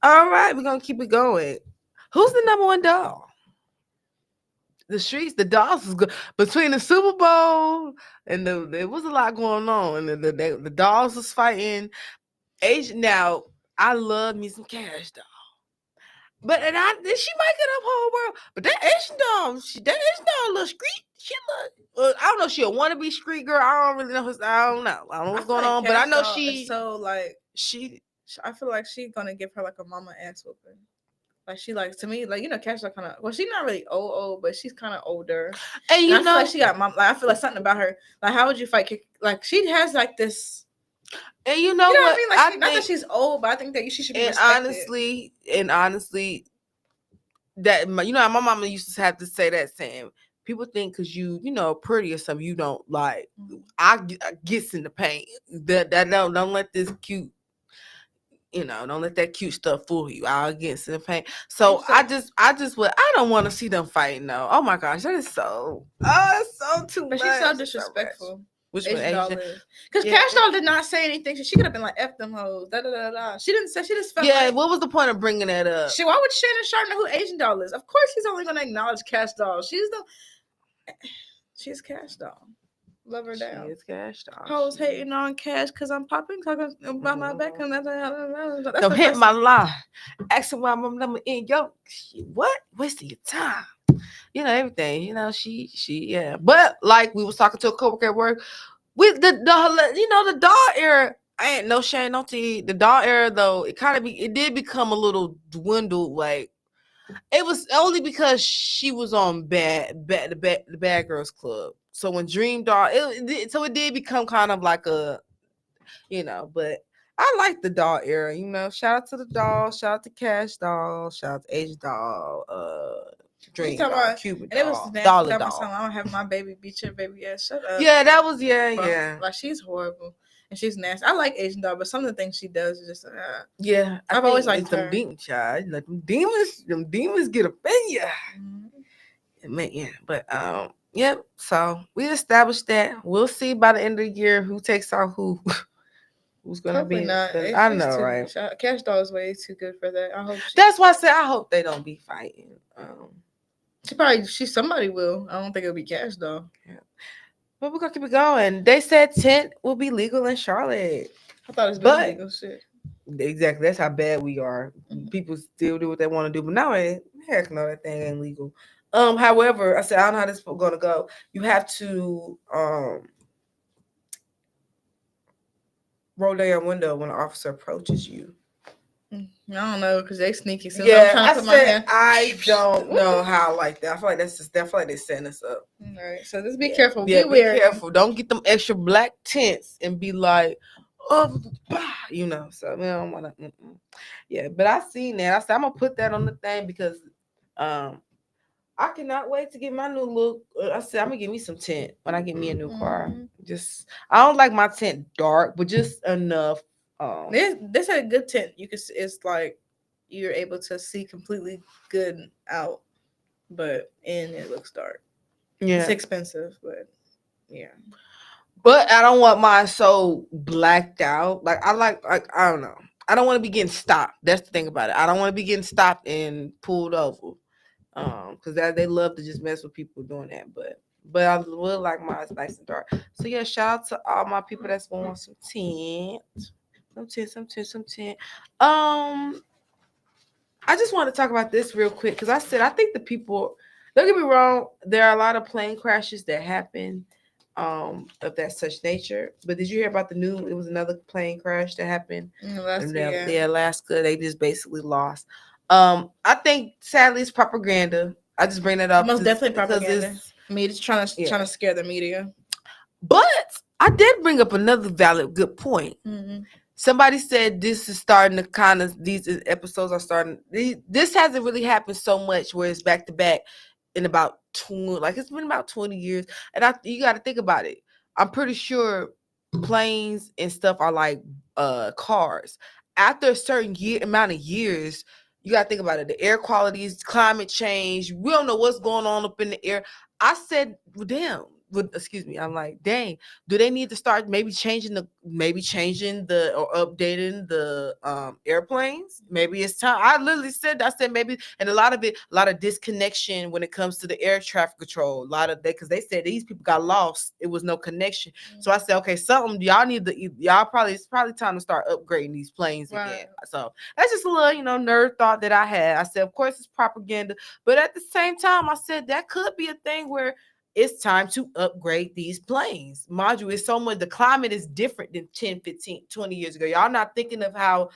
All right, we're gonna keep it going. Who's the number one doll? The streets, the dolls was good between the Super Bowl and there was a lot going on, and the dolls was fighting. Now I love me some Cash Doll. But she might get up whole world. But that Asian doll, a little street. She look. I don't know. She a wannabe street girl. I don't really know. I don't know what's going on. But I know she.
So like I feel like she's gonna give her like a mama ass whooping. Like she like to me, like Cash Doll kind of. Well, she's not really old, but she's kind of older.
And I feel
like she got mom. Like I feel like something about her. Like how would you fight? Like she has like this.
And you know what
I mean? Like, not that she's old, but I think that she should be respected.
Honestly, that my mama used to have to say that saying. People think because you pretty or something, you don't like. I gets in the paint. That don't let this cute. Don't let that cute stuff fool you. I'll get in the paint. So I don't want to see them fighting though. Oh my gosh, that is so. Oh, it's so too much.
But she's so disrespectful.
Which one?
Asian doll
Asian?
is. Because
Yeah.
Cash Doll did not say anything. So she could have been like, F them hoes. Da, da, da, da. She didn't say, she just felt
Yeah.
like.
What was the point of bringing that up?
She, why would Shannon Sharp know who Asian Doll is? Of course, he's only going to acknowledge Cash Doll. She's Cash Doll. Love her
She
down.
is Cash Doll.
Hoes
She-
hating on Cash because I'm popping, talking about my back.
Mhm.
That's
Don't
the
hit
first
my line. Asking why my number in your shit. What? Wasting your time. You know, everything. You know, she yeah. But like we was talking to a coworker at work, with the you know, the doll era. I ain't no shame, no tea. The doll era though, it did become a little dwindled. Like it was only because she was on the Bad Girls Club. So when Dream Doll, so it did become kind of like a, you know, but I like the doll era, you know. Shout out to the doll, shout out to Cash Doll, shout out to Asian Doll, Dream Doll,
about,
Cuban
and it was
Doll,
nasty
Dollar
about
Doll.
I don't have my baby beat your baby ass. Shut up.
Yeah, that was
Bro.
yeah.
Like she's horrible and she's nasty. I like Asian Doll, but some of the things she does is just
Yeah.
I've always liked
it's them
her.
demon child. Like them demons get up in ya.
Mhm.
Man, yeah. But yep. So we established that. We'll see by the end of the year who takes out who. Who's gonna
Hopefully
be?
not.
I know, right?
Cash Doll is way too good for that. I hope
That's why I said I hope they don't be fighting.
Somebody will. I don't think it'll be Cash Doll.
Yeah. But we're gonna keep it going. They said tent will be legal in Charlotte.
I thought it's been legal shit.
Exactly. That's how bad we are.
Mhm.
People still do what they want to do, but now heck no, that thing ain't legal. However, I said I don't know how this is gonna go. You have to roll down your window when an officer approaches you.
I don't know because they sneaky. So
Yeah,
I'm trying to put my hand.
I don't know how I like that. I feel like that's just definitely they're setting us up.
All right, so just be careful.
Yeah,
Be weird.
careful. Don't get them extra black tents and be like, oh, you know. So we don't want to. Yeah, but I seen that. I said I'm gonna put that on the thing because I cannot wait to get my new look. I said I'm gonna get me some tint when I get me a new car. Just I don't like my tint dark, but just enough.
This had a good tint. You can. It's like you're able to see completely good out, but in it looks dark.
Yeah,
it's expensive, but yeah.
But I don't want mine so blacked out. Like I don't know. I don't want to be getting stopped. That's the thing about it. I don't want to be getting stopped and pulled over. Because they love to just mess with people doing that. But I would like mine nice and dark. So yeah, shout out to all my people that's going on some tint. Some tint. I just want to talk about this real quick because I said I think the people, don't get me wrong, there are a lot of plane crashes that happen of that such nature. But did you hear about the new? It was another plane crash that happened in Alaska. They just basically lost. I think sadly it's propaganda. I just bring that up.
Most definitely propaganda. Media trying to scare the media.
But I did bring up another valid good point.
Mm-hmm.
Somebody said this is starting to kind of, these episodes are starting. This hasn't really happened so much where it's back to back in about 20, like it's been about 20 years. And you got to think about it. I'm pretty sure planes and stuff are like cars. After a certain amount of years, you got to think about it. The air qualities, climate change. We don't know what's going on up in the air. I said, well, damn. Excuse me. I'm like, dang. Do they need to start maybe changing the or updating the airplanes? Maybe it's time. I literally said that. I said maybe, and a lot of disconnection when it comes to the air traffic control. A lot of that because they said these people got lost. It was no connection. Mm-hmm. So I said, okay, something it's probably time to start upgrading these planes again. So that's just a little nerd thought that I had. I said, of course it's propaganda, but at the same time, I said that could be a thing where it's time to upgrade these planes. Mind you, it's so much, the climate is different than 10, 15, 20 years ago. Y'all not thinking of how,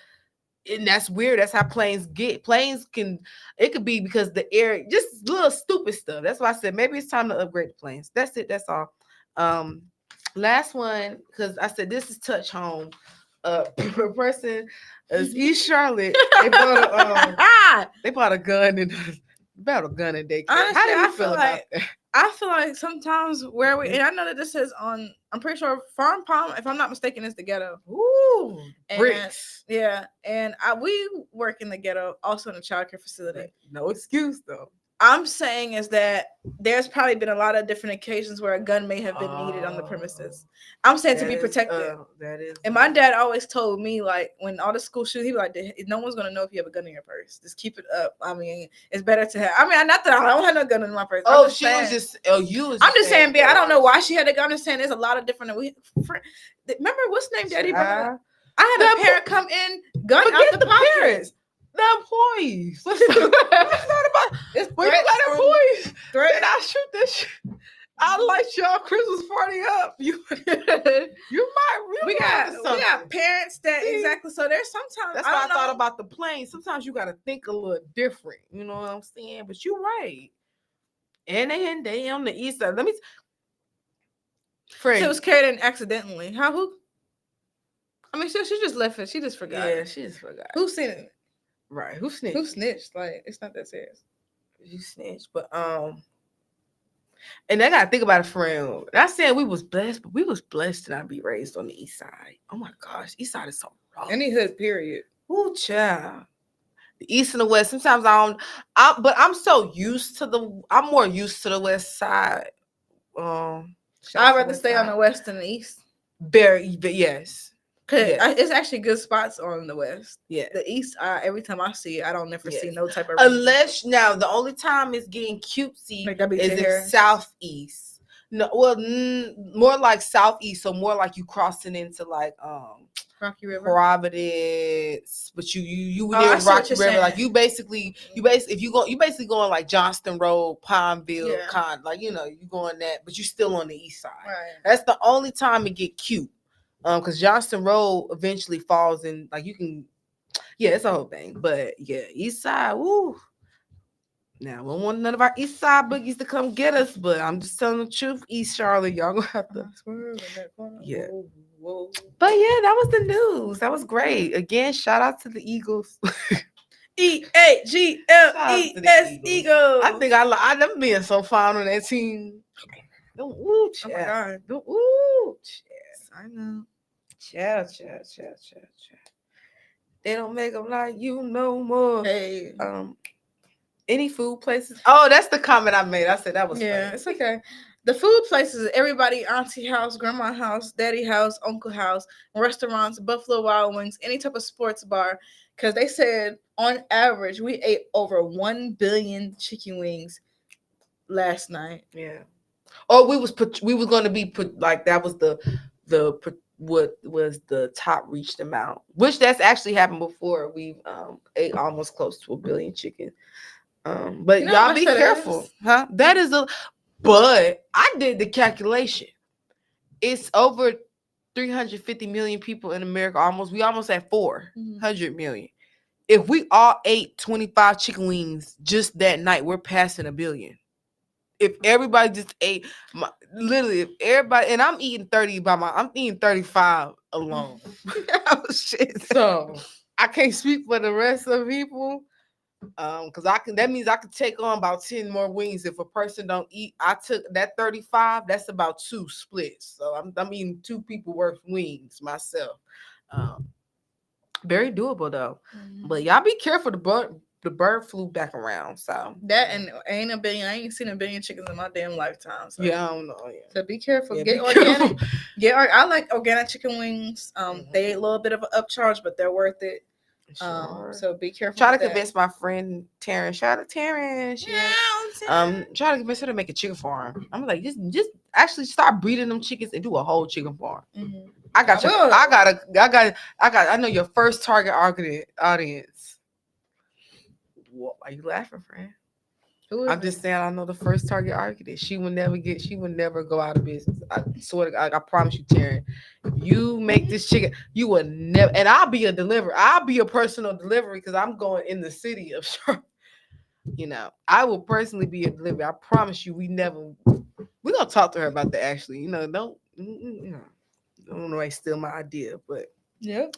and that's weird. That's how planes get. It could be because the air, just little stupid stuff. That's why I said maybe it's time to upgrade the planes. That's it. That's all. Last one, because I said this is touch home. Person is East Charlotte. They bought a gun in daycare. How do you feel about that?
I feel like sometimes where we, and I know that this is on, I'm pretty sure Farm Palm, if I'm not mistaken, is the ghetto.
Ooh, bricks.
Yeah, and we work in the ghetto, also in a childcare facility.
No excuse though.
I'm saying is that there's probably been a lot of different occasions where a gun may have been needed on the premises. I'm saying to be protected.
That is.
And my dad always told me, like, when all the school shootings, he was like, no one's gonna know if you have a gun in your purse. Just keep it up. I mean, it's better to have. I mean, not that I don't have no gun in my purse.
Oh,
I'm just saying, I don't know why she had a gun. I'm just saying, there's a lot of different. Remember what's name, Daddy? I had a parent come in, gun out the parents.
The employees. What's that about? It's when you got employees, then I shoot this shit. I light y'all Christmas party up. We got
parents that exactly. So there's sometimes
that's why I thought about the plane. Sometimes you gotta think a little different. You know what I'm saying? But you're right. And they on the east side. Let me.
She was carried in accidentally. Who? I mean, she just left it. She just forgot.
Yeah, she just forgot.
Who seen it?
Right. Who snitched?
Who snitched? Like, it's not that serious.
You snitched, but and I gotta think about a friend. Not saying we was blessed, but we was blessed to not be raised on the east side. Oh my gosh, east side is so rough.
Any hood, period.
Ooh, child. The east and the west. Sometimes but I'm so used to I'm more used to the west side. I'd
rather stay on the west than the east.
But yes.
It's actually good spots on the west.
Yeah,
the east. Every time I see it, I don't never see no type of.
Unless now the only time it's getting cutesy is in southeast. No, well, more like southeast, so more like you crossing into like
Rocky River,
Providence, but you near Rocky River. Like you basically going like Johnston Road, Pineville, like you going that, but you still on the east side.
Right.
That's the only time it get cute. Because Johnston Road eventually falls in, like you can, it's a whole thing. But yeah, East Side, woo. Now we don't want none of our East Side boogies to come get us, but I'm just telling the truth, East Charlotte, y'all gonna have to. Yeah. Whoa. But yeah, that was the news. That was great. Again, shout out to the Eagles.
EAGLES Eagles.
I think I them being so fond on that team. Ooh,
oh my God.
Ooh,
I know.
Child. They don't make them like you no more.
Hey.
Any food places? Oh, that's the comment I made. I said that was funny.
It's okay. The food places, everybody, auntie house, grandma house, daddy house, uncle house, restaurants, Buffalo Wild Wings, any type of sports bar. Because they said on average, we ate over 1 billion chicken wings last night.
Yeah. Oh, we was going to be put like that was the what was the top reached amount, which that's actually happened before. We ate almost close to 1 billion chicken. But y'all be careful, huh? That is but I did the calculation. It's over 350 million people in America. We almost at 400 million. If we all ate 25 chicken wings just that night, we're passing 1 billion. If everybody just ate, literally, if everybody, and I'm eating 30 I'm eating 35 alone. Oh shit! So I can't speak for the rest of the people, because that means I could take on about 10 more wings if a person don't eat. I took that 35. That's about 2 splits. So I'm eating 2 people worth of wings myself. Very doable though. But y'all be careful. The bird flew back around. So
that and ain't 1 billion. I ain't seen 1 billion chickens in my damn lifetime. So.
Yeah, I don't know. Yeah.
So be careful. Get organic. I like organic chicken wings. They a little bit of an upcharge, but they're worth it. Sure. So be careful.
Try to convince my friend Taryn. Shout out to Taryn. Try to convince her to make a chicken farm. I'm like, just actually start breeding them chickens and do a whole chicken farm. I got you. I know your first target audience. What are you laughing, friend? I'm just saying I know the first target audience. She would never go out of business. I swear to God, I promise you, Taryn. If you make this chicken, you will never, and I'll be a deliverer. I'll be a personal delivery because I'm going in the city of Charlotte. I will personally be a delivery. I promise you, we're gonna talk to her about that actually. Don't steal my idea, but
yeah,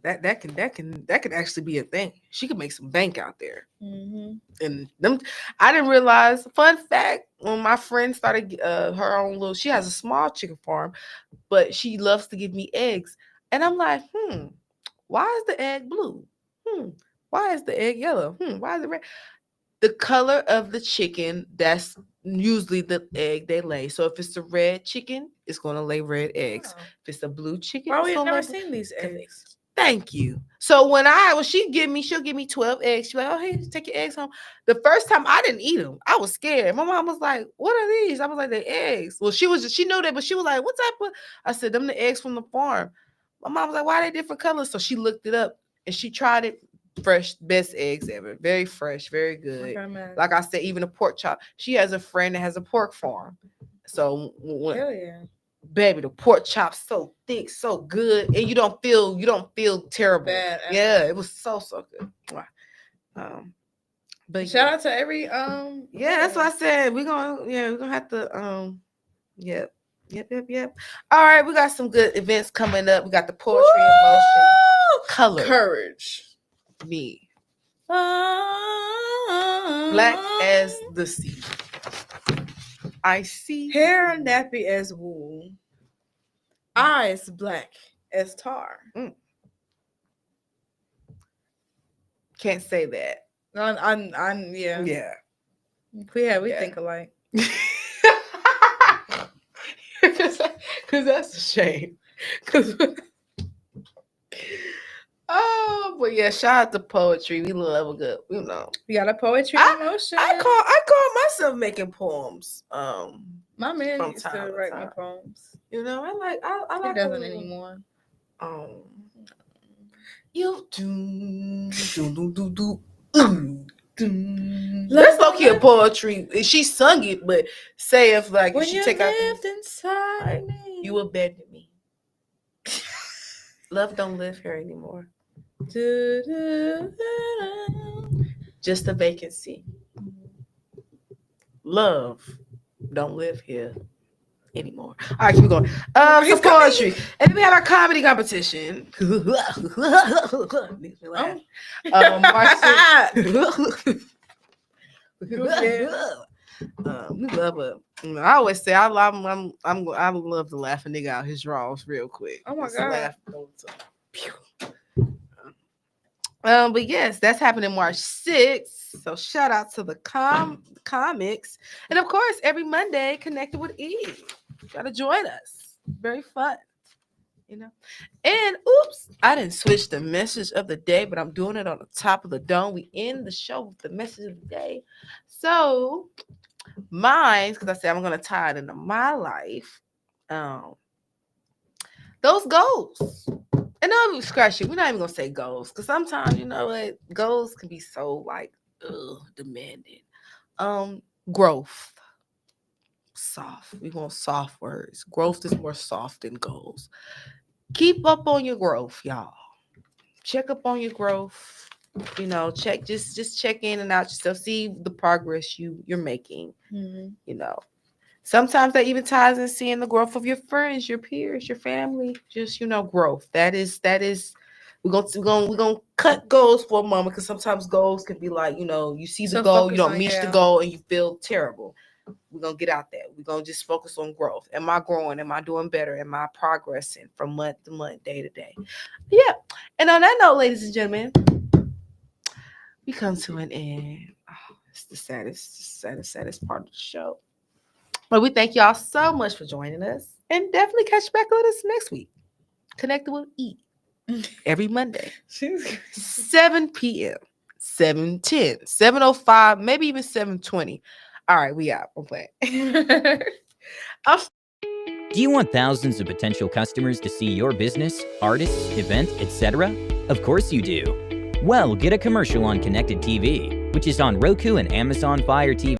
that can actually be a thing. She could make some bank out there. And I didn't realize. Fun fact: when my friend started her own little, she has a small chicken farm, but she loves to give me eggs, and I'm like, why is the egg blue? Why is the egg yellow? Why is it red? the color of the chicken, that's usually the egg they lay. So if it's a red chicken, it's going to lay red eggs.
Oh.
If it's a blue chicken,
Why
it's
we
going to
never
lay
seen these
'cause
eggs?
Thank you. So when she'll give me 12 eggs. She's like, oh, hey, take your eggs home. The first time I didn't eat them, I was scared. My mom was like, what are these? I was like, they're eggs. Well, she knew that, but she was like, what type of? I said, them the eggs from the farm. My mom was like, why are they different colors? So she looked it up and she tried it. Fresh, best eggs ever. Very fresh, very good.
Okay,
Like I said, even a pork chop. She has a friend that has a pork farm. So
hell yeah.
baby, the pork chops so thick, so good, and you don't feel terrible.
Bad.
Yeah, it was so good. But
shout out to every
yeah, that's what I said. We're gonna have to yep. All right, we got some good events coming up. We got the poetry in motion, color,
courage,
me, black as the sea. I see
hair nappy as wool, eyes black as tar.
Can't say that.
Yeah.
Yeah.
We think alike.
Because that's a shame. But yeah, shout out to poetry. We love a good,
We got a poetry emotion.
I call myself making poems.
My man used to write me poems.
I like
he doesn't anymore.
You do. That's low-key a poetry. She sung it, but say if like
when
if she
you
take
lived
out
inside me,
you abandoned me. Love don't live here anymore. Just a vacancy. Love don't live here anymore. All right, keep going. Some poetry, and then we have our comedy competition. Makes me laugh. We love it. I always say I love to laugh a nigga out his drawers real quick.
Oh my god.
But yes, that's happening March 6th. So shout out to the comics. And of course, every Monday, Connected with Eve. You gotta join us. Very fun. And oops, I didn't switch the message of the day, but I'm doing it on the top of the dome. We end the show with the message of the day. So mine, because I said I'm gonna tie it into my life. Those goals. And I'm scratching. We're not even gonna say goals, because sometimes goals can be so like demanding. Growth. Soft. We want soft words. Growth is more soft than goals. Keep up on your growth, y'all. Check up on your growth. Check just check in and out yourself. See the progress you're making.
Mm-hmm.
Sometimes that even ties in seeing the growth of your friends, your peers, your family. Just growth. That is. We're gonna cut goals for a moment, because sometimes goals can be like you see the goal, you don't reach the goal, and you feel terrible. We're gonna get out there. We're gonna just focus on growth. Am I growing? Am I doing better? Am I progressing from month to month, day to day? Yeah. And on that note, ladies and gentlemen, we come to an end. It's the saddest part of the show. But we thank y'all so much for joining us, and definitely catch back with us next week. Connected with E every Monday, 7 p.m., 7:10, 7:05, maybe even 7:20. All right, we out. I'm playing.
Do you want thousands of potential customers to see your business, artist, event, etc.? Of course you do. Well, get a commercial on Konnected TV, which is on Roku and Amazon Fire TV.